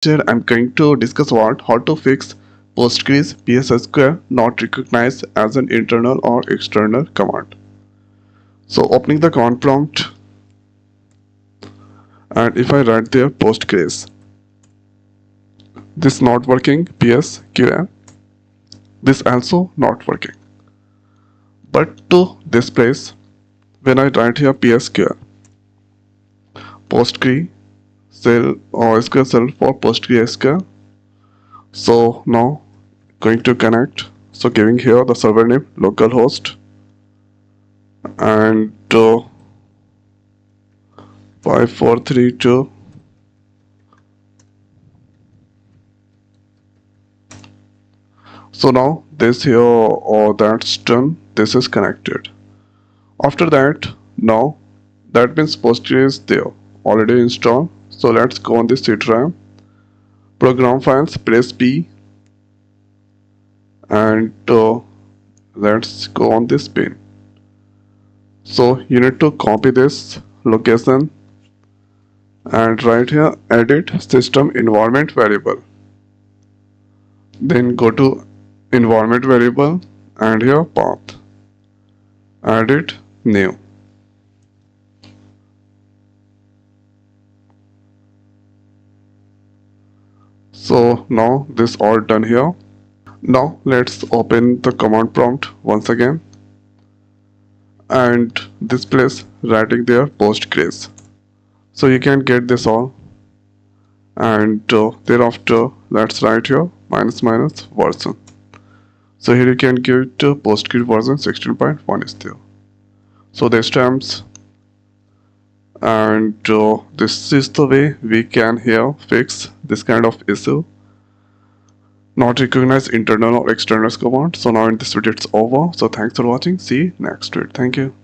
Here I'm going to discuss how to fix Postgres PSQL not recognized as an internal or external command. So opening the command prompt, and if I write there Postgres, this not working, PSQL, this also not working. But to this place, when I write here PSQL, Postgres cell or SQL cell for PostgreSQL. So now going to connect. So giving here the server name localhost and 5432. So now this here or that's done. This is connected. After that, now that means Postgres is there already installed. So let's go on this C drive. Program files, press P, and let's go on this pin. So you need to copy this location and right here edit system environment variable. Then go to environment variable and here path. Edit new. So now this all done here. Now let's open the command prompt once again. And this place writing there Postgres. So you can get this all. And thereafter let's write here minus version. So here you can give it Postgres version 16.1 is there. So the stamps, and this is the way we can here fix this kind of issue. Not recognize internal or external command. So now in this video it's over. So thanks for watching. See you next video. Thank you.